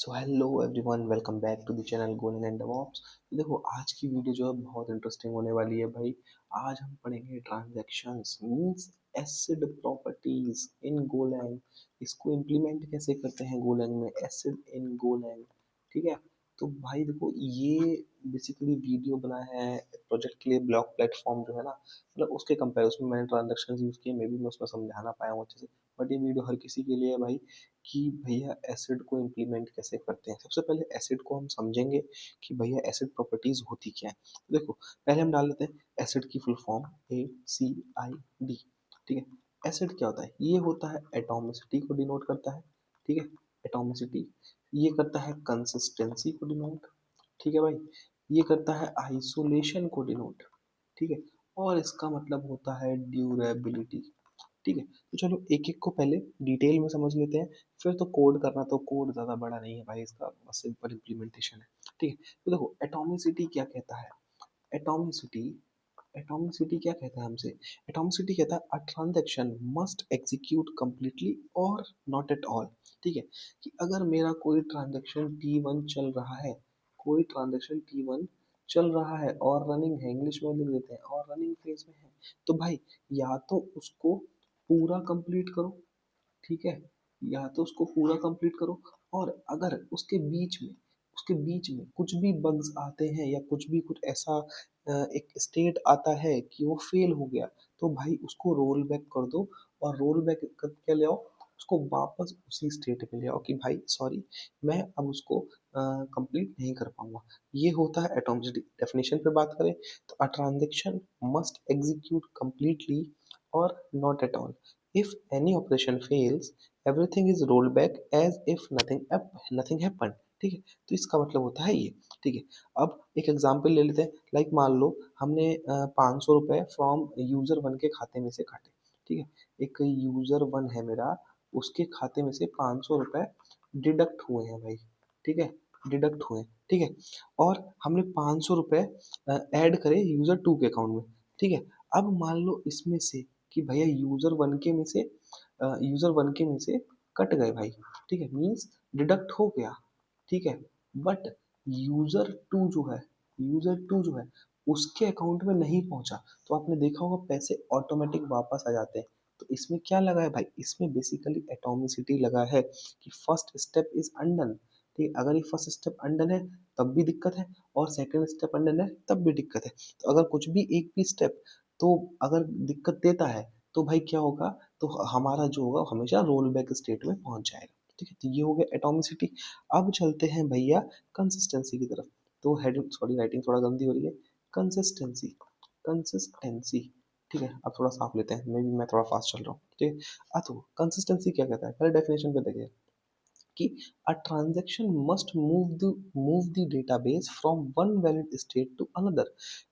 So hello everyone, welcome back to the channel Golang and DevOps. तो देखो, आज की वीडियो जो है बहुत इंटरेस्टिंग होने वाली है भाई। आज हम पढ़ेंगे ट्रांजैक्शंस मींस एसिड प्रॉपर्टीज इन गोलैंग। इसको इम्प्लीमेंट कैसे करते हैं गोलैंग में, एसिड इन गोलैंग। ठीक है। तो भाई देखो, ये बेसिकली वीडियो बना है प्रोजेक्ट के लिए। ब्लॉक प्लेटफॉर्म जो है ना, मतलब उसके कंपैरिजन में मैंने ट्रांजैक्शंस यूज किए, मे बी मैं उसमें समझाना पाया हूँ अच्छे से। बट ये वीडियो हर किसी के लिए है भाई, कि भैया एसिड को इम्प्लीमेंट कैसे करते हैं। सबसे पहले एसिड को हम समझेंगे कि भैया एसिड प्रॉपर्टीज होती क्या है। तो देखो, पहले हम डाल लेते हैं एसिड की फुल फॉर्म ACID। ठीक है। एसिड क्या होता है? ये होता है एटॉमिसिटी को डिनोट करता है। ठीक है। एटॉमिसिटी। ये करता है कंसिस्टेंसी को डिनोट। ठीक है भाई। ये करता है आइसोलेशन को डिनोट। ठीक है। और इसका मतलब होता है ड्यूरेबिलिटी। ठीक है। तो चलो एक एक को पहले डिटेल में समझ लेते हैं। फिर तो कोड करना, तो कोड ज़्यादा बड़ा नहीं है भाई, इसका बस सिंपल इम्प्लीमेंटेशन है। ठीक है। तो देखो, एटॉमिसिटी क्या कहता है। एटॉमिसिटी एटॉमिसिटी क्या कहता है हमसे। एटॉमिसिटी कहता है a transaction must execute completely और नॉट एट ऑल। ठीक है। कि अगर मेरा कोई ट्रांजैक्शन T1 चल रहा है, कोई ट्रांजैक्शन T1 चल रहा है और रनिंग है, इंग्लिश में लिख देते हैं, और रनिंग फेज में है, तो भाई या तो उसको पूरा कंप्लीट करो। ठीक है। या तो उसको पूरा कंप्लीट करो, और अगर उसके बीच में कुछ भी बग्स आते हैं या कुछ ऐसा एक स्टेट आता है कि वो फेल हो गया, तो भाई उसको रोल बैक कर दो। और रोल बैक करके ले आओ, उसको वापस उसी स्टेट में ले आओ कि भाई सॉरी, मैं अब उसको कंप्लीट नहीं कर पाऊंगा। ये होता है एटॉमिसिटी। डेफिनेशन पे बात करें तो a transaction must execute completely और not at all. If any operation fails, everything is rolled back as if nothing happened। ठीक है। तो इसका मतलब होता है ये। ठीक है। अब एक एग्जांपल ले लेते हैं। लाइक मान लो हमने 500 रुपये फ्रॉम यूजर वन के खाते में से काटे। ठीक है। एक यूजर वन है मेरा, उसके खाते में से 500 रुपये डिडक्ट हुए हैं भाई। ठीक है। डिडक्ट हुए हैं। ठीक है। और हमने 500 रुपये ऐड करे यूजर टू के अकाउंट में। ठीक है। अब मान लो इसमें से कि भैया यूजर वन के में से कट गए भाई। ठीक है। मीन्स डिडक्ट हो गया। ठीक है। बट यूजर टू जो है उसके अकाउंट में नहीं पहुंचा, तो आपने देखा होगा पैसे ऑटोमेटिक वापस आ जाते हैं। तो इसमें क्या लगा है भाई, इसमें बेसिकली एटॉमिसिटी लगा है कि फर्स्ट स्टेप इज अनडन। ठीक है। अगर ये फर्स्ट स्टेप अनडन है तब भी दिक्कत है, और सेकंड स्टेप अनडन है तब भी दिक्कत है। तो अगर कुछ भी एक भी स्टेप तो अगर दिक्कत देता है, तो भाई क्या होगा, तो हमारा जो होगा हमेशा रोल बैक स्टेट में पहुंच जाएगा। ठीक है। तो ये हो गया एटॉमिसिटी। अब चलते हैं भैया कंसिस्टेंसी की तरफ। तो हेडिंग सॉरी, राइटिंग थोड़ा गंदी हो रही है। कंसिस्टेंसी। कंसिस्टेंसी। ठीक है। अब थोड़ा साफ लेते हैं, मे बी मैं थोड़ा फास्ट चल रहा हूँ। ठीक है। तो कंसिस्टेंसी क्या कहता है, पहले डेफिनेशन पे देखिए कि a transaction must move the database from one valid state to another.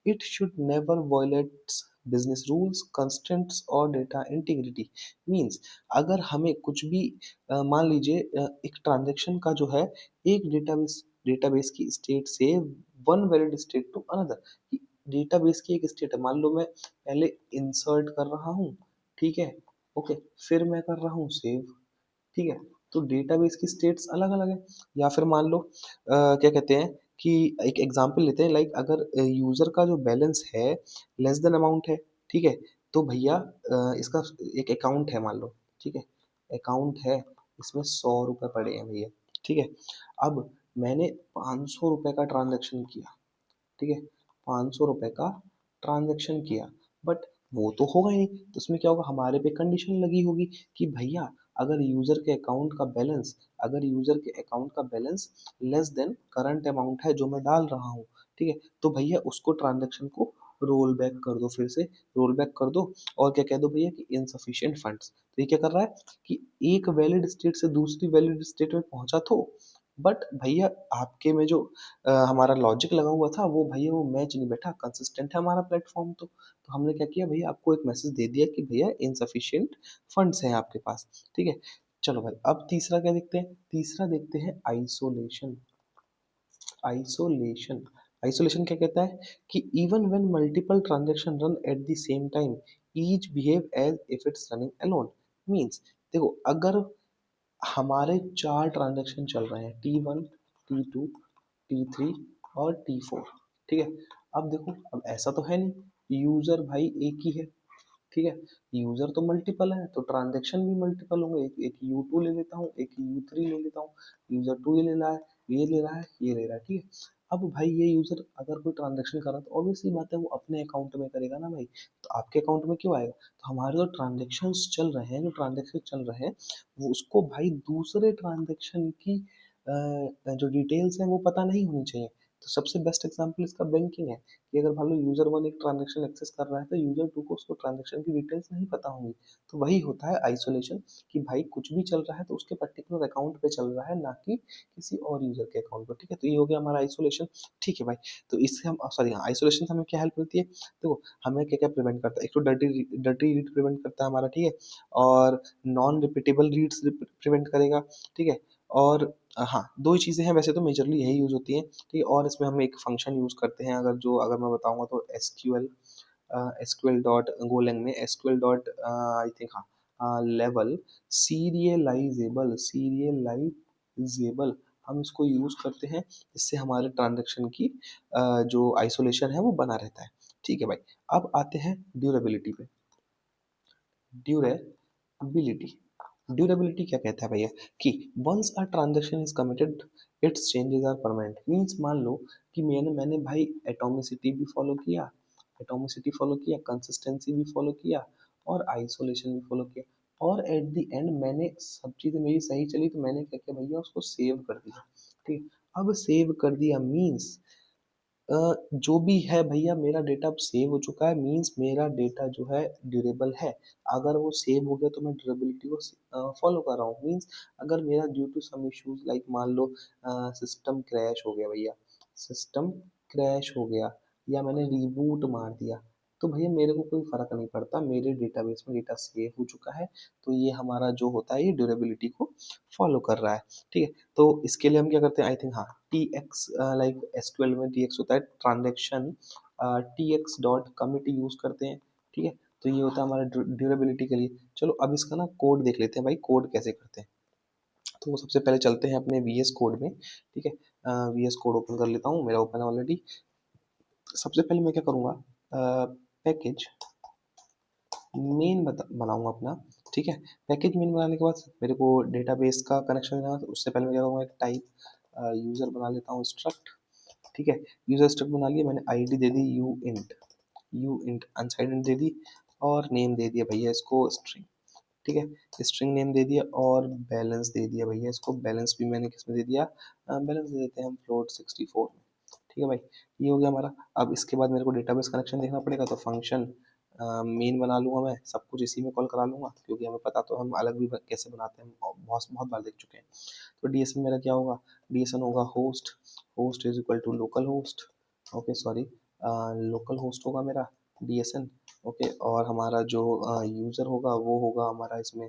It should never violate business rules, constraints और data integrity। मीन्स अगर हमें कुछ भी मान लीजिए एक ट्रांजेक्शन का जो है एक डेटाबेस की स्टेट से one valid state to another. Database की एक स्टेट है, मान लो मैं पहले इंसर्ट कर रहा हूँ। ठीक है। ओके। फिर मैं कर रहा हूँ सेव। ठीक है। तो डेटाबेस की स्टेट्स अलग अलग है। या फिर मान लो क्या कहते हैं कि एक एग्जांपल लेते हैं। लाइक अगर यूजर का जो बैलेंस है लेस देन अमाउंट है। ठीक है। तो भैया इसका एक अकाउंट है मान लो। ठीक है। अकाउंट है, इसमें 100 रुपये पड़े हैं भैया। ठीक है। अब मैंने 500 रुपये का ट्रांजेक्शन किया। ठीक है। 500 रुपये का ट्रांजेक्शन किया, बट वो तो होगा ही नहीं। तो उसमें क्या होगा, हमारे पे कंडीशन लगी होगी कि भैया अगर यूजर के अकाउंट का balance less than current amount है जो मैं डाल रहा हूँ। ठीक है। तो भैया उसको ट्रांजेक्शन को रोल बैक कर दो, फिर से रोल बैक कर दो। और क्या कह दो भैया कि इनसफिशिएंट फंड्स। तो ये क्या कर रहा है कि एक वैलिड स्टेट से दूसरी वैलिड स्टेट में पहुंचा, तो बट भैया आपके में जो हमारा लॉजिक लगा हुआ था वो भैया वो मैच नहीं बैठा। कंसिस्टेंट है हमारा प्लेटफॉर्म, तो हमने क्या किया भैया, आपको एक मैसेज दे दिया कि भैया इनसफिशिएंट फंड्स हैं आपके पास। ठीक है। चलो भाई, अब तीसरा क्या देखते हैं, तीसरा देखते हैं आइसोलेशन। आइसोलेशन आइसोलेशन क्या कहता है कि even when multiple transaction run at the same time each behave as if it's running alone. Means देखो, अगर हमारे 4 ट्रांज़ैक्शन चल रहे हैं, T1, T2, T3 और T4, ठीक है? अब देखो, अब ऐसा तो है नहीं, यूज़र भाई एक ही है, ठीक है? यूज़र तो मल्टीपल है, तो ट्रांज़ैक्शन भी मल्टीपल होंगे, एक एक U2 ले लेता हूँ, एक U3 ले लेता हूँ, यूज़र 2 ये ले रहा है, ये ले रहा है, ये ले रहा है, ठीक है? अब भाई ये यूज़र अगर कोई ट्रांज़ैक्शन कर रहा है तो ऑब्वियस सी बात है वो अपने अकाउंट में करेगा ना भाई, तो आपके अकाउंट में क्यों आएगा? तो हमारे जो ट्रांज़ैक्शंस चल रहे हैं, जो ट्रांज़ैक्शन चल रहे हैं, वो उसको भाई दूसरे ट्रांज़ैक्शन की जो डिटेल्स हैं वो पता नहीं होनी चाहिए। तो सबसे बेस्ट एग्ज़ाम्पल इसका बैंकिंग है, कि अगर मान लो यूज़र 1 एक ट्रांज़ैक्शन एक्सेस कर रहा है, तो यूज़र 2 को उसको ट्रांज़ैक्शन की डिटेल्स नहीं पता होंगी। तो वही होता है आइसोलेशन, कि भाई कुछ भी चल रहा है तो उसके पर्टिकुलर अकाउंट पे चल रहा है, ना कि किसी और यूज़र के अकाउंट पे, ठीक है? तो ये हो गया हमारा आइसोलेशन, ठीक है भाई। तो इससे हम सॉरी हाँ, आइसोलेशन से हमें क्या हेल्प मिलती है? देखो, हमें क्या-क्या प्रिवेंट करता है? एक तो डर्टी रीड प्रिवेंट करता है हमारा, ठीक है? और नॉन रिपीटेबल रीड्स प्रिवेंट करेगा, ठीक है? और हाँ, 2 ही चीज़ें हैं वैसे तो मेजरली यही यूज़ होती हैं, ठीक है? और इसमें हम एक फंक्शन यूज़ करते हैं, अगर मैं बताऊँगा तो एसक्यूएल डॉट गोलैंग में एसक्यूएल डॉट आई थिंक हाँ, लेवल सीरियलाइज़ेबल हम इसको यूज़ करते हैं, इससे हमारे ट्रांज़ैक्शन की जो आइसोलेशन है वो बना रहता है, ठीक है भाई। अब आते हैं ड्यूरेबिलिटी पे। ड्यूरेबिलिटी ड्यूरेबिलिटी क्या कहता है भैया, कि once a transaction is committed its changes are permanent, means मान लो कि मैंने मैंने भाई एटॉमिसिटी भी फॉलो किया, कंसिस्टेंसी भी फॉलो किया और आइसोलेशन भी फॉलो किया, और एट द एंड मैंने सब चीज़ें मेरी सही चली, तो मैंने क्या किया भैया, उसको सेव कर दिया, ठीक है? अब सेव कर दिया मीन्स जो भी है भैया, मेरा डेटा अब सेव हो चुका है, मीन्स मेरा डेटा जो है ड्यूरेबल है। अगर वो सेव हो गया तो मैं ड्यूरेबिलिटी को फॉलो कर रहा हूँ, मीन्स अगर मेरा due to some issues like मान लो सिस्टम क्रैश हो गया भैया, सिस्टम क्रैश हो गया, या मैंने रीबूट मार दिया, तो भैया मेरे को कोई फर्क नहीं पड़ता, मेरे डेटाबेस में डेटा सेव हो चुका है, तो ये हमारा जो होता है ये ड्यूरेबिलिटी को फॉलो कर रहा है, ठीक है? तो इसके लिए हम क्या करते हैं, आई थिंक हाँ, टी एक्स, लाइक एसक्यूएल में टी एक्स होता है transaction, T x dot commit use करते हैं, ठीक है? तो ये होता है हमारा ड्यूरेबिलिटी के लिए। चलो अब इसका ना कोड देख लेते हैं भाई, कोड कैसे करते हैं। तो सबसे पहले चलते हैं अपने वी एस कोड में, ठीक है? वी एस कोड ओपन कर लेता हूँ, मेरा ओपन है ऑलरेडी। सबसे पहले मैं क्या करूँगा, पैकेज मेन बनाऊंगा अपना, ठीक है? पैकेज मेन बनाने के बाद मेरे को डेटाबेस का कनेक्शन लेना है, तो उससे पहले मैं क्या करूँगा, एक टाइप यूज़र बना लेता हूँ स्ट्रक्ट, ठीक है? यूज़र स्ट्रक्ट बना लिया मैंने, आईडी दे दी यू इंट अनसाइडेंट दे दी, और नेम दे दिया भैया इसको स्ट्रिंग, ठीक है? स्ट्रिंग नेम दे दिया, और बैलेंस दे दिया भैया इसको, बैलेंस भी मैंने किस में दे दिया, बैलेंस दे देते हैं हम फ्लोट 64 में, ठीक है भाई? ये हो गया हमारा। अब इसके बाद मेरे को डेटाबेस कनेक्शन देखना पड़ेगा, तो फंक्शन मेन बना लूँगा मैं, सब कुछ इसी में कॉल करा लूँगा, क्योंकि हमें पता तो हम अलग भी कैसे बनाते हैं, बहुत बहुत बार देख चुके हैं। तो डीएसएन मेरा क्या होगा, डीएसएन होगा host, host is equal to local host, okay sorry, local host होगा मेरा डीएसएन, ओके? और हमारा जो यूज़र होगा वो होगा हमारा इसमें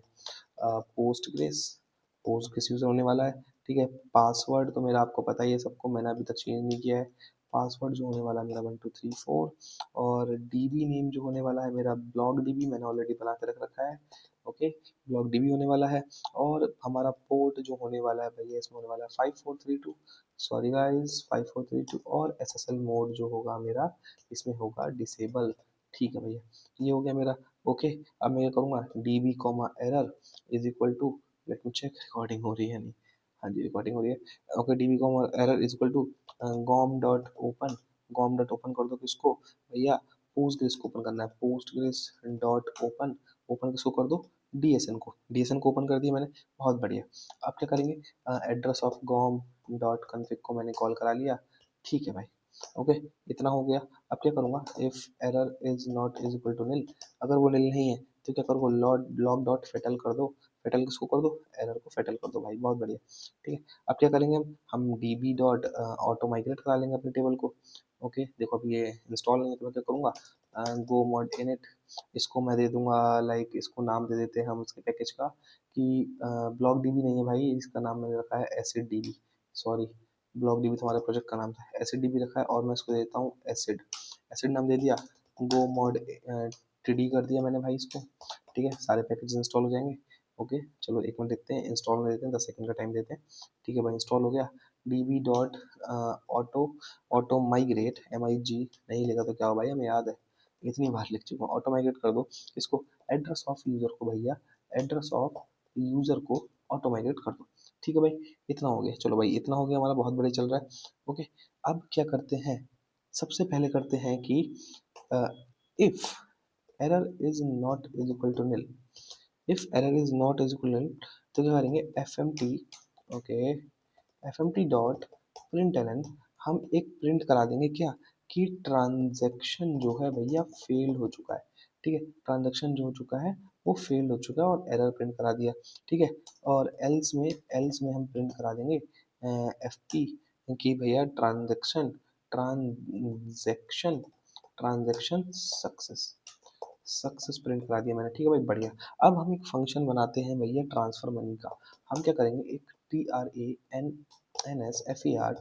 पोस्टग्रेस, पोस्टग्रेस यूज़र होने वाला है, ठीक है? पासवर्ड तो मेरा आपको पता ही है सबको, मैंने अभी तक चेंज नहीं किया है। पासवर्ड जो होने वाला है मेरा 1234, और डीबी नेम जो होने वाला है मेरा ब्लॉक डीबी, मैंने ऑलरेडी बना के रख रखा है, ओके? ब्लॉक डीबी होने वाला है। और हमारा पोर्ट जो होने वाला है भैया, इसमें होने वाला है 5432, सॉरी गाइस 5432, और एसएसएल मोड जो होगा मेरा इसमें होगा डिसेबल, ठीक है भैया? ये हो गया मेरा, ओके? अब मैं क्या करूँगा, DB comma error is equal to, let me check recording हो रही है नहीं, हाँ जी रिकॉर्डिंग हो रही है, okay? DB comma error is equal to gorm dot open, gorm dot open कर दो किसको भैया, पोस्टग्रेस को ओपन करना है, पोस्टग्रेस डॉट ओपन, ओपन किसको कर दो, डीएसएन को, डीएसएन को ओपन कर दिया मैंने, बहुत बढ़िया। अब क्या करेंगे, एड्रेस ऑफ गॉम डॉट कन्फिग को मैंने कॉल करा लिया, ठीक है भाई, ओके? इतना हो गया। अब क्या करूँगा, if error is not is equal to nil, अगर वो निल नहीं है तो क्या करो, लॉग डॉट फेटल कर दो, फेटल किसको कर दो, एरर को फेटल कर दो भाई, बहुत बढ़िया, ठीक है? अब क्या करेंगे, हम डीबी डॉट ऑटो माइग्रेट करा लेंगे अपने टेबल को, ओके? देखो अभी ये इंस्टॉल नहीं है, तो मैं क्या करूँगा, गो मॉड इनिट, इसको मैं दे दूंगा, लाइक इसको नाम दे देते हैं हम इसके पैकेज का, कि ब्लॉक डीबी नहीं है भाई, इसका नाम मैंने रखा है acid dB, sorry, block dB तो हमारे प्रोजेक्ट का नाम था, एसिड डीबी रखा है, और मैं इसको देता हूँ एसिड, एसिड नाम दे दिया। गो मॉड टीडी कर दिया मैंने भाई इसको, ठीक है? सारे पैकेज इंस्टॉल हो जाएंगे, ओके चलो एक मिनट देखते हैं, इंस्टॉल में देते हैं, 10 सेकंड का टाइम देते हैं। ठीक है भाई, इंस्टॉल हो गया। db dot auto auto migrate MIG नहीं लेगा तो क्या हो भाई, हमें याद है, इतनी बार लिख चुका हूँ। ऑटो माइग्रेट कर दो इसको, एड्रेस ऑफ यूजर को भैया, एड्रेस ऑफ यूजर को ऑटो माइग्रेट कर दो। ठीक है भाई, इतना हो गया। चलो भाई इतना हो गया हमारा, बहुत बढ़िया चल रहा है। ओके, अब क्या करते हैं, सबसे पहले करते हैं कि if error is not is equal to nil, if error is not is equal to nil, तो क्या करेंगे, fmt, okay, fmt dot println, हम एक प्रिंट करा देंगे क्या, कि ट्रांजैक्शन जो है भैया फेल हो चुका है। ठीक है, ट्रांजैक्शन जो हो चुका है वो फेल हो चुका है, और एरर प्रिंट करा दिया। ठीक है, और एल्स में हम प्रिंट करा देंगे fp कि भैया transaction transaction success, success print करा दिया मैंने। ठीक है भाई, बढ़िया। अब हम एक फंक्शन बनाते हैं भैया ट्रांसफर मनी का। हम क्या करेंगे, एक TRANSFER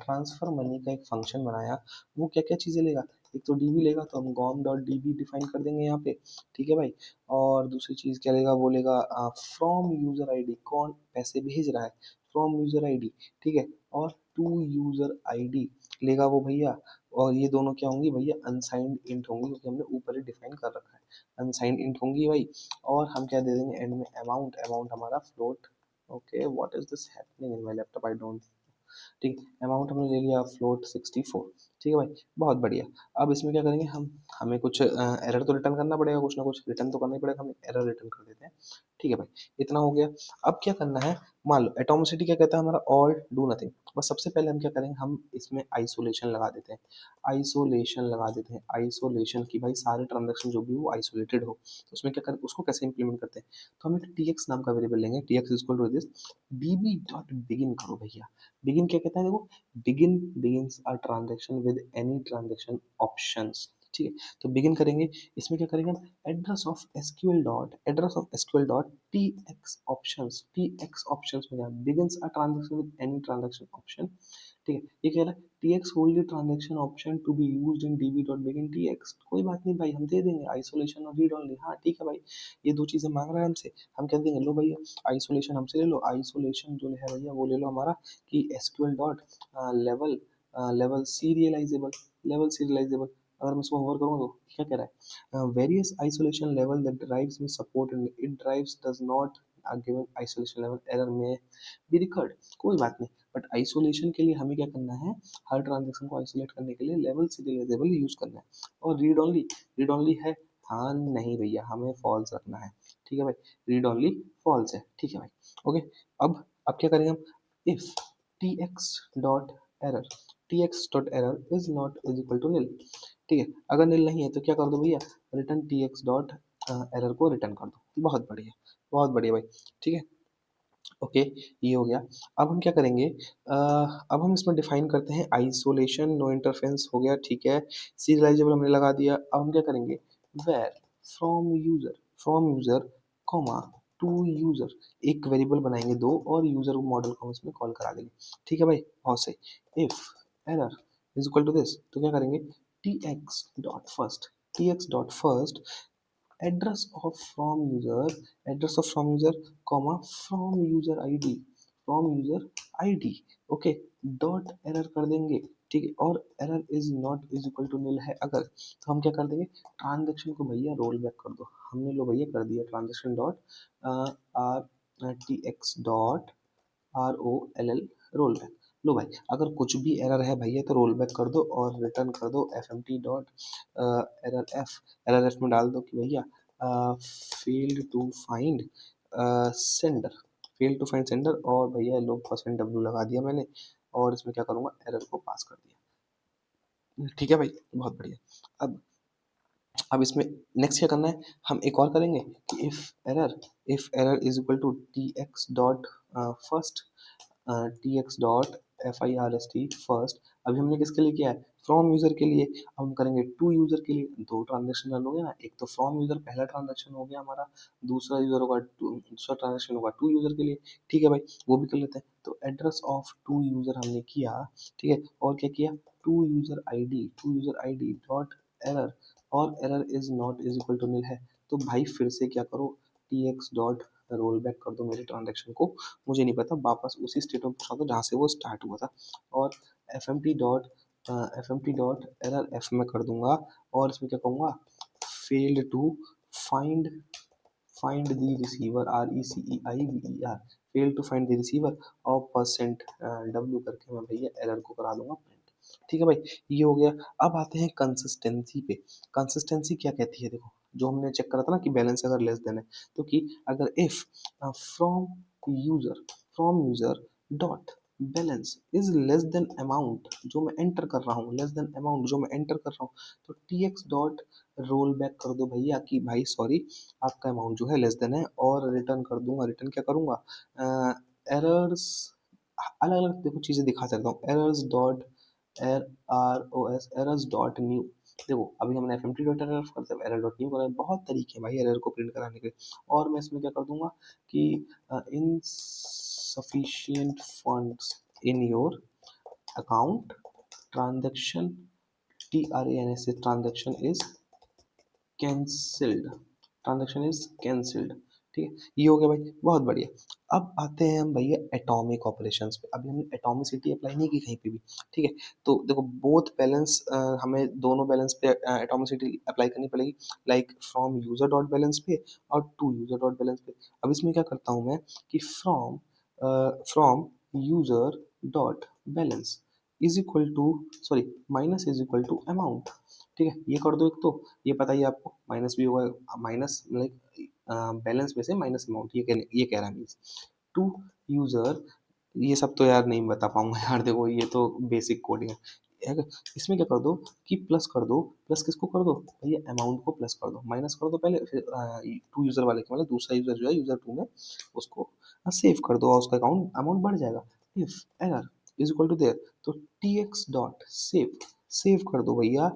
ट्रांसफर मनी का एक फंक्शन बनाया। वो क्या क्या चीज़ें लेगा, एक तो डीबी लेगा, तो हम गॉम डॉट डीबी डिफाइन कर देंगे यहाँ पे। ठीक है भाई, और दूसरी चीज़ क्या लेगा, वो लेगा फ्रॉम यूजर आईडी, कौन पैसे भेज रहा है, फ्रॉम यूजर आईडी। ठीक है, और टू यूजर आईडी लेगा वो भैया। और ये दोनों क्या होंगी भैया, अनसाइंड इंट होंगी, क्योंकि हमने ऊपर ही डिफाइन कर रखा है, अनसाइंड इंट होंगी भाई। और हम क्या दे देंगे एंड में, अमाउंट, अमाउंट हमारा float. Okay, what is this happening in my laptop, I don't. ठीक है, अमाउंट हमने ले लिया फ्लोट 64। ठीक है भाई, बहुत बढ़िया। अब इसमें क्या करेंगे हम, हमें कुछ एरर तो रिटर्न करना पड़ेगा, कुछ ना कुछ रिटर्न तो करना ही पड़ेगा, हम एरर रिटर्न कर देते हैं। ठीक है भाई, इतना हो गया। अब क्या करना है, मान लो एटोमिसिटी क्या कहता है हमारा, ऑल डू नथिंग। बस सबसे पहले हम क्या करेंगे, हम इसमें आइसोलेशन लगा देते हैं, आइसोलेशन लगा देते हैं, आइसोलेशन की भाई सारे ट्रांजेक्शन जो भी हो आइसोलेटेड हो। तो उसमें क्या करें, उसको कैसे इंप्लीमेंट करते हैं, तो हम एक TX नाम का वेरिएबल लेंगे, TX is equal to this, db dot begin करो भैया। बिगिन क्या कहता है, देखो, begins a transaction with any transaction options। ठीक है, तो बिगिन करेंगे, इसमें क्या करेंगे हम, address of tx options, tx options में क्या, begins a transaction with any transaction option। ठीक है, ये कह रहा है tx hold the transaction option to be used in db dot begin tx। कोई बात नहीं भाई, हम दे देंगे आइसोलेशन और रीड ओनली। हाँ ठीक है भाई, ये दो चीजें मांग रहा है हमसे, हम कह देंगे लो भैया आइसोलेशन हमसे ले लो, आइसोलेशन जो है भैया वो ले लो हमारा, कि SQL dot level, level serialisable, level serialisable. अगर मैं इसको होवर करूँ तो क्या कह रहा है, various isolation level that drives may support and it drives does not given isolation level error may be record. कोई बात नहीं, बट आइसोलेशन के लिए हमें क्या करना है, हर ट्रांजेक्शन को आइसोलेट करने के लिए लेवल सीरियलाइजेबल यूज करना है। और रीड ओनली है, हाँ नहीं भैया, हमें फॉल्स रखना है। ठीक है भाई, रीड ओनली फॉल्स है। ठीक है भाई, ओके। अब क्या करेंगे हम, if tx dot error, tx dot error is not is equal to nil. ठीक है, अगर नील नहीं है तो क्या कर दो भैया, रिटर्न tx डॉट एरर को रिटर्न कर दो। बहुत बढ़िया, बहुत बढ़िया भाई। ठीक है, ओके, ये हो गया। अब हम क्या करेंगे, अब हम इसमें डिफाइन करते हैं आइसोलेशन, नो इंटरफेरेंस हो गया। ठीक है, सीरियलाइजेबल हमने लगा दिया। अब हम क्या करेंगे, where from user comma to user, एक वेरिएबल बनाएंगे दो, और यूजर मॉडल को हम इसमें कॉल करा देंगे। ठीक है भाई, बहुत सही। If error is equal to this, तो क्या करेंगे, tx dot first address of from user comma from user ID, okay, dot error कर देंगे। ठीक है, और error is not is equal to nil है अगर, तो हम क्या कर देंगे, ट्रांजेक्शन को भैया रोल बैक कर दो। हमने लो भैया कर दिया transaction dot or TX dot ROLL, roll back. लो भाई, अगर कुछ भी एरर है भैया तो रोल बैक कर दो और रिटर्न कर दो fmt डॉट एरर एफ में डाल दो कि भैया failed to find sender, fail to find sender, और भैया लो परसेंट w लगा दिया मैंने, और इसमें क्या करूँगा, एरर को पास कर दिया। ठीक है भाई, बहुत बढ़िया। अब इसमें नेक्स्ट क्या करना है, हम एक और करेंगे कि if error is equal to tx dot first, tx dot first। अभी हमने किसके लिए किया है, फ्रॉम यूजर के लिए। अब हम करेंगे टू यूजर के लिए, दो ट्रांजेक्शन रन हो गया ना, एक तो फ्रॉम यूजर पहला ट्रांजेक्शन हो गया हमारा, दूसरा ट्रांजेक्शन होगा टू यूजर के लिए। ठीक है भाई, वो भी कर लेते हैं। तो एड्रेस ऑफ टू यूजर हमने किया। ठीक है, और क्या किया, to user ID dot error, और error is not is equal to nil है। तो भाई फिर से क्या करो, tx डॉट रोल बैक कर दो मेरे ट्रांजेक्शन को, मुझे नहीं पता, वापस उसी स्टेट में पहुंचा दो जहाँ से वो स्टार्ट हुआ था। और F M T dot error F में कर दूंगा, और इसमें क्या कहूँगा, failed to find find the receiver, RECEIVER, fail to find the receiver, और परसेंट डब्ल्यू करके मैं भैया एरर को करा दूंगा प्रिंट। ठीक है भाई, ये हो गया। अब आते हैं कंसिस्टेंसी पे। कंसिस्टेंसी क्या कहती है, देखो जो हमने चेक करा था ना कि बैलेंस अगर लेस देन है, तो कि अगर if from user from user dot balance is less than amount जो मैं एंटर कर रहा हूँ, लेस देन अमाउंट जो मैं एंटर कर रहा हूँ, तो TX डॉट रोल बैक कर दो भैया कि भाई सॉरी, आपका अमाउंट जो है लेस देन है, और रिटर्न कर दूंगा। रिटर्न क्या करूंगा, एरर्स, अलग अलग देखो चीजें दिखा सकता हूँ, errors dot ROS errors dot new. देखो अभी हमने FMT डॉट एरर कर एरर डॉट न्यू करा है, बहुत तरीके हैं भाई एरर को प्रिंट कराने के। और मैं इसमें क्या कर दूंगा कि insufficient funds in your account transaction, TRANS से transaction is cancelled, transaction is cancelled. ठीक है, ये हो गया भाई, बहुत बढ़िया। अब आते हैं हम भैया एटॉमिक ऑपरेशंस पे। अभी हमने एटॉमिसिटी अप्लाई नहीं की कहीं पे भी। ठीक है, तो देखो बोथ बैलेंस, हमें दोनों बैलेंस पे एटॉमिसिटी अप्लाई करनी पड़ेगी, like from user dot balance पे और टू यूजर डॉट बैलेंस पे। अब इसमें क्या करता हूँ मैं कि from user dot balance is equal to, sorry, minus is equal to amount. ठीक है, ये कर दो एक तो, ये पता ही है आपको, माइनस भी होगा, माइनस लाइक बैलेंस में से माइनस अमाउंट, ये कह रहा है मीन्स टू यूजर। ये सब तो यार नहीं बता पाऊंगा यार, देखो ये तो बेसिक कोडिंग है। इसमें क्या कर दो कि प्लस कर दो, प्लस किसको कर दो भैया, अमाउंट को प्लस कर दो, माइनस कर दो पहले, फिर टू यूजर वाले के, मतलब दूसरा यूजर जो है यूजर टू में, उसको सेव कर दो और उसका अकाउंट अमाउंट बढ़ जाएगा। If error is equal to there, तो TX डॉट सेव, सेव कर दो भैया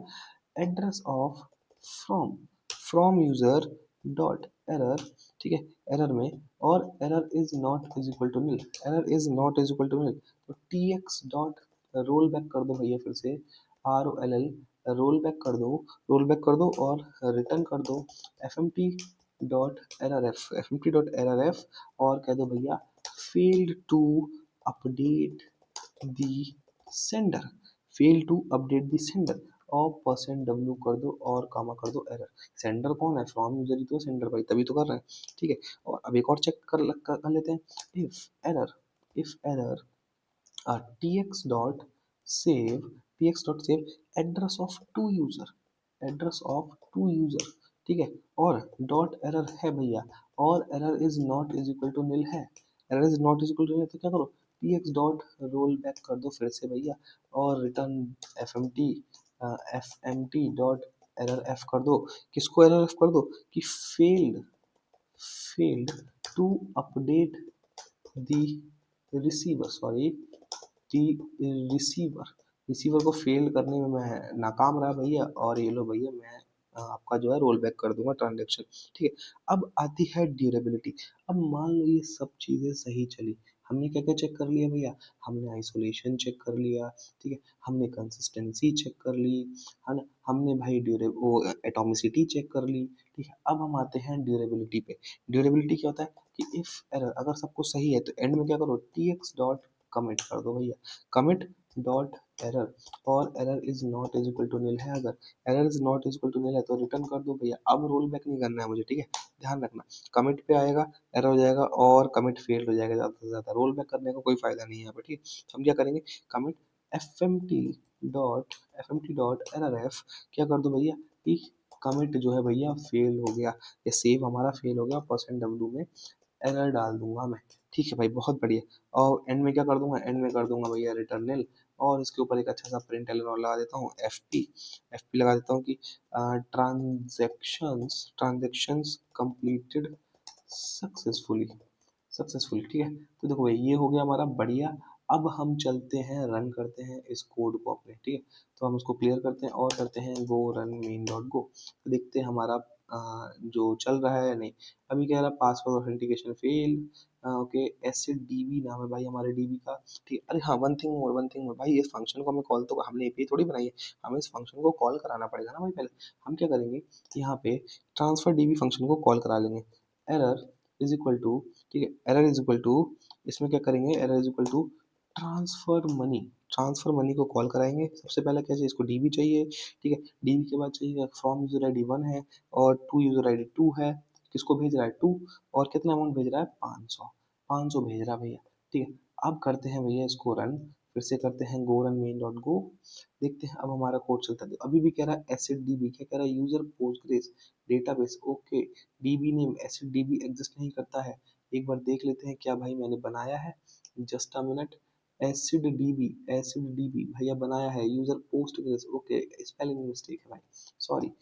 address of from from user dot error. ठीक है, एरर में, और error is not is equal to nil, error is not is equal to nil, तो TX dot roll back कर दो भैया, फिर से ROLL रोल बैक कर दो, रोल बैक कर दो और रिटर्न कर दो FMT डॉट एरर एफ, और कह दो भैया failed to update the sender, fail to update the sender, और परसेंट डब्ल्यू कर दो और कामा कर दो एरर। सेंडर कौन है, फ्रॉम यूजर ही तो सेंडर भाई, तभी तो कर रहे हैं। ठीक है, और अब एक और चेक कर लेते हैं। If error TX dot save, address of to user, address of to user. ठीक है, और डॉट एरर है भैया, और error is not is equal to nil है, error is not is equal to nil, तो क्या करो TX डॉट रोल बैक कर दो फिर से भैया, और return F M T dot error F कर दो। किसको एरर एफ कर दो कि failed failed to update the receiver, sorry the receiver, receiver को फेल करने में मैं नाकाम रहा भैया, और ये लो भैया मैं आपका जो है रोल बैक कर दूंगा ट्रांजेक्शन। ठीक है, अब आती है ड्यूरेबिलिटी। अब मान लो ये सब चीज़ें सही चली, हमने क्या क्या चेक कर लिया भैया, हमने आइसोलेशन चेक कर लिया, ठीक है, हमने कंसिस्टेंसी चेक कर ली, है ना, हमने भाई ड्यूरे वो एटॉमिसिटी चेक कर ली। ठीक है, अब हम आते हैं ड्यूरेबिलिटी पे। ड्यूरेबिलिटी क्या होता है कि इफ एरर, अगर सब कुछ सही है तो एंड में क्या करो TX डॉट कमिट कर दो भैया, कमिट डॉट एरर, और error is not is equal to nil है, अगर error is not is equal to nil है तो रिटर्न कर दो भैया। अब रोल बैक नहीं करना है मुझे, ठीक है, ध्यान रखना, कमिट पे आएगा एरर हो जाएगा और कमिट फेल्ड हो जाएगा, ज़्यादा से ज़्यादा रोल बैक करने का कोई फायदा नहीं है यहाँ पर। ठीक है, तो हम क्या करेंगे, commit F M T dot error F, क्या कर दो भैया कि कमिट जो है भैया फेल हो गया, या सेव हमारा फेल हो गया, परसेंट डब्ल्यू में एरर डाल दूंगा मैं। ठीक है भाई, बहुत बढ़िया। और एंड में क्या कर दूंगा, एंड में कर दूंगा भैया रिटर्न निल, और इसके ऊपर एक अच्छा सा प्रिंट एलन और लगा देता हूँ एफ पी लगा देता हूँ कि ट्रांजेक्शंस कंप्लीटेड सक्सेसफुली, ठीक है। तो देखो भाई ये हो गया हमारा बढ़िया। अब हम चलते हैं, रन करते हैं इस कोड को अपने, ठीक है, तो हम इसको क्लियर करते हैं और करते हैं गो रन मेन डॉट गो, तो देखते हैं हमारा जो चल रहा है या नहीं। अभी कह रहा पासवर्ड ऑथेंटिकेशन फेल, ओके, ऐसे डीबी नाम है भाई हमारे डीबी का। ठीक, अरे हाँ, वन थिंग मोर भाई, इस फंक्शन को हमें कॉल, तो हमने एपीआई थोड़ी बनाई है, हमें इस फंक्शन को कॉल कराना पड़ेगा ना भाई। पहले हम क्या करेंगे, यहाँ पे ट्रांसफर डीबी फंक्शन को कॉल करा लेंगे, एरर इज इक्वल टू, ठीक है, एरर इज इक्वल टू, इसमें क्या करेंगे, error is equal to transfer money, transfer money को कॉल कराएंगे। सबसे पहले क्या चाहिए, इसको डीबी चाहिए, ठीक है, डीबी के बाद चाहिए फ्रॉम यूजर आईडी 1 है और टू यूजर आईडी 2 है, किसको भेज रहा है 2, और कितना अमाउंट भेज रहा है 500, 500 भेज रहा है भैया, ठीक है। अब करते हैं भैया इसको रन, फिर से करते हैं गो रन मेन डॉट गो, देखते हैं अब हमारा कोड चलता है। अभी भी कह रहा है एसिड डीबी, क्या कह रहा है, user Postgres database, okay, dB name acid dB exist नहीं करता है। एक बार देख लेते हैं क्या भाई मैंने बनाया है, just a minute, acid dB, acid dB भैया बनाया है, user Postgres, okay, spelling mistake है भाई, सॉरी,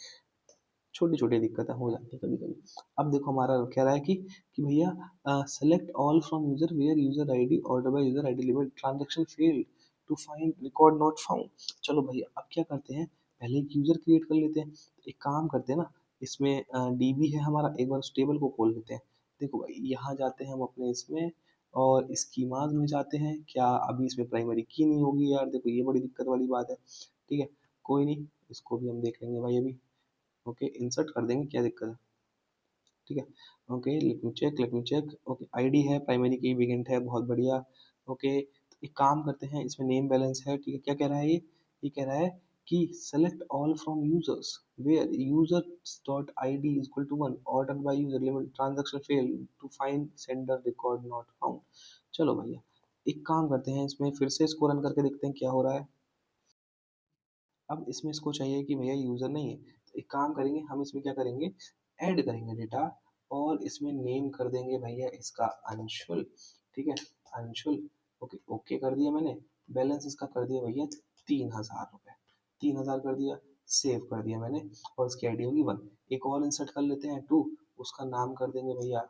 छोटी छोटी दिक्कतें हो जाती है कभी कभी। अब देखो हमारा कह रहा है कि भैया select all from user where user ID order by user ID limit transaction failed to find record not found. चलो भैया अब क्या करते हैं, पहले एक यूजर क्रिएट कर लेते हैं। एक काम करते हैं ना, इसमें डीबी है हमारा, एक बार उस टेबल को खोल लेते हैं। देखो भाई यहाँ जाते हैं हम अपने इसमें और स्कीमाज में जाते हैं, क्या अभी इसमें प्राइमरी की नहीं होगी यार, देखो ये बड़ी दिक्कत वाली बात है, ठीक है, कोई नहीं, इसको भी हम देख लेंगे भाई अभी, ओके, इंसर्ट कर देंगे, क्या दिक्कत है, ठीक है, okay, let me check, okay, ID है, प्राइमरी की बिगिंट है, बहुत बढ़िया, ओके, तो एक काम करते हैं, इसमें नेम बैलेंस है, ठीक है, क्या कह रहा है ये कह रहा है कि select all from users where users dot I D is equal to 1 order by user limit transaction fail to find sender record not found. चलो भैया एक काम करते हैं, इसमें फिर से इसको रन करके देखते हैं क्या हो रहा है। अब इसमें इसको चाहिए कि भैया यूज़र नहीं है, तो एक काम करेंगे हम, इसमें क्या करेंगे, ऐड करेंगे डेटा और इसमें नेम कर देंगे भैया इसका अंशुल, ठीक है, अंशुल, ओके, ओके कर दिया मैंने, बैलेंस इसका कर दिया भैया 3,000 रुपये, 3,000 कर दिया, सेव कर दिया मैंने, और इसकी आईडी होगी 1। एक और इंसर्ट कर लेते हैं 2, उसका नाम कर देंगे भैया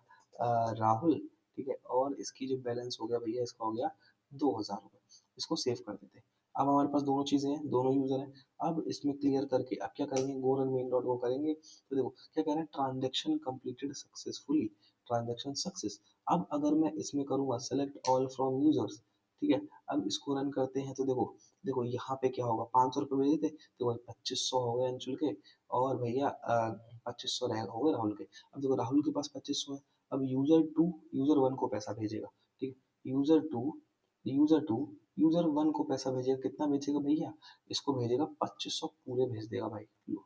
राहुल, ठीक है, और इसकी जो बैलेंस हो गया भैया, इसका हो गया 2,000 रुपये, इसको सेव कर देते हैं। अब हमारे पास दोनों चीज़ें हैं, दोनों यूज़र हैं। अब इसमें क्लियर करके अब क्या करेंगे, गो रन मेन डॉट गो करेंगे, तो देखो क्या कह रहा है, transaction completed successfully, transaction success. अब अगर मैं इसमें करूँगा सेलेक्ट ऑल फ्रॉम यूजर्स, ठीक है, अब इसको रन करते हैं तो देखो, देखो यहाँ पे क्या होगा, 500 रुपये भेजे थे तो वही 2500 हो गए अंशुल के, और भैया 2500 रह हो गए राहुल के। अब देखो राहुल के पास 2500 है, अब यूजर 1 को पैसा भेजेगा, ठीक है, यूजर टू यूजर 1 को पैसा भेजेगा, कितना भेजेगा भैया, इसको भेजेगा 2500 पूरे भेज देगा भाई, लो,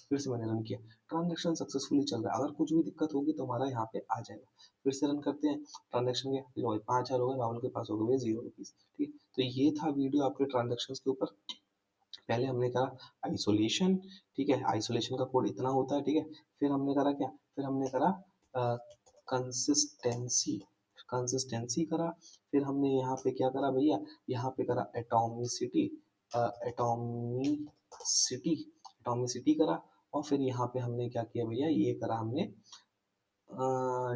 फिर से मैंने रन किया, ट्रांजेक्शन सक्सेसफुली चल रहा है। अगर कुछ भी दिक्कत होगी तो हमारा यहाँ पे आ जाएगा, फिर से रन करते हैं, ट्रांजेक्शन के लो भाई 5,000 हो गए, राहुल के पास हो गए 0 रुपीज, ठीक है। तो ये था वीडियो आपके ट्रांजेक्शन के ऊपर। पहले हमने करा आइसोलेशन, ठीक है, आइसोलेशन का कोड इतना होता है, ठीक है, फिर हमने करा क्या, फिर हमने करा कंसिस्टेंसी, कंसिस्टेंसी करा, फिर हमने यहाँ पे क्या करा भैया, यहाँ पे करा एटॉमिसिटी, एटॉमिसिटी, एटॉमिसिटी करा, और फिर यहाँ पे हमने क्या किया भैया, ये करा हमने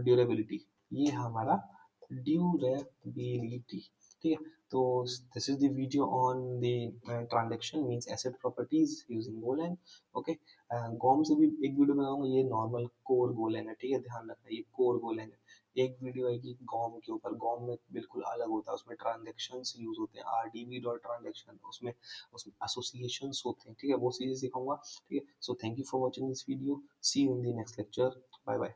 ड्यूरेबिलिटी, ये है हमारा ड्यूरेबिलिटी, ठीक है। तो this is the video on the transaction means ACID properties using Golang, okay. Gorm से भी एक वीडियो बनाऊंगा, ये नॉर्मल कोर गोलैंग है, ठीक है, ध्यान रखना ये कोर गोलैंग है। एक वीडियो आएगी गॉम के ऊपर, गॉम में बिल्कुल अलग होता है, उसमें ट्रांजेक्शंस यूज होते हैं, आरडीबी डॉट ट्रांजेक्शन, उसमें उसमें एसोसिएशंस होते हैं, ठीक है, वो चीजें सिखाऊंगा, ठीक है। So thank you for watching this video, see you in the next lecture, bye bye.